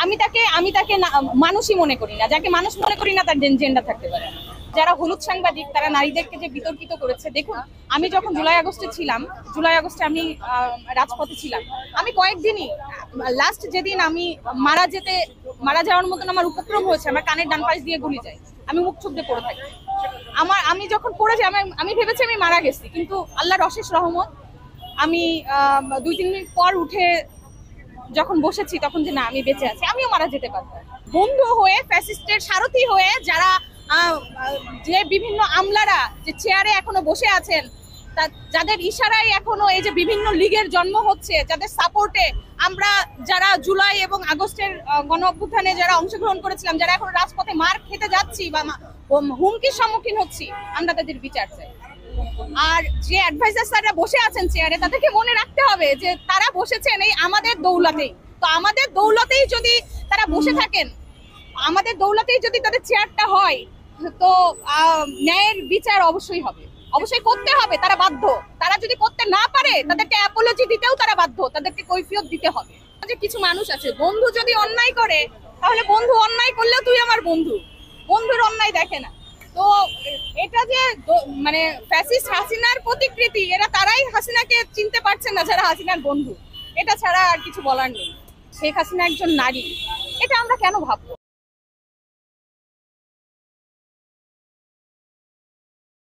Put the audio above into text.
আমি তাকে মানুষই মনে করি না। যাকে মানুষ মনে করি না তার জেন্ডার থাকতে পারে না। যারা হলুদ সাংবাদিক তারা নারীদেরকে যে বিতর্কিত করেছে, দেখুন আমি যখন জুলাই আগস্টে আমি রাজপথে ছিলাম। আমি কয়েকদিনই লাস্ট যেদিন আমি মারা যাওয়ার মতন আমার উপক্রম হয়েছে, আমার কানের ডান পাশ দিয়ে গুলি যায়, আমি মুখ চুপ দিয়ে পড়ে থাকি। আমি যখন পড়ে যাই আমি ভেবেছি আমি মারা গেছি, কিন্তু আল্লাহর অশেষ রহমত আমি 2-3 মিনিট পর উঠে যখন বসেছি তখন যে না আমি বেঁচে আছি, আমিও মারা যেতে পারতাম। বন্ধু হয়ে ফ্যাসিস্টের সারথি হয়ে যারা যে বিভিন্ন আমলারা যে চেয়ারে এখনো বসে আছেন, যাদের ইশারায় এখনো এই যে বিভিন্ন লীগের জন্ম হচ্ছে, যাদের সাপোর্টে আমরা যারা জুলাই এবং আগস্টের গণ অভ্যুত্থানে যারা অংশগ্রহণ করেছিলাম, যারা এখন রাজপথে মার খেতে যাচ্ছি বা হুমকির সম্মুখীন হচ্ছি, আমরা তাদের বিচার চাই। আর যে অ্যাডভাইজার স্যাররা বসে আছেন চেয়ারে, তাদেরকে মনে রাখতে হবে যে তারা বসেছেন এই আমাদের দৌলতেই। তো আমাদের দৌলতেই যদি তারা বসে থাকেন, আমাদের দৌলতেই যদি তাদের চেয়ারটা হয়, তো ন্যায়ের বিচার অবশ্যই হবে, অবশ্যই করতে হবে। তারা বাধ্য। তারা যদি করতে না পারে তাদেরকে অ্যাপোলজি দিতেও তারা বাধ্য, তাদেরকে কৈফিয়ত দিতে হবে। যে কিছু মানুষ আছে, বন্ধু যদি অন্যায় করে তাহলে বন্ধু অন্যায় করলেও তুই আমার বন্ধু, বন্ধুর অন্যায় দেখে না। তো এটা যে মানে ফ্যাসিস্ট হাসিনার প্রতিকৃতি, এরা তারাই হাসিনাকে চিনতে পারছেন না যারা হাসিনার বন্ধু। এটা ছাড়া আর কিছু বলার নেই। শেখ হাসিনা একজন নারী, এটা আমরা কেন ভাববো?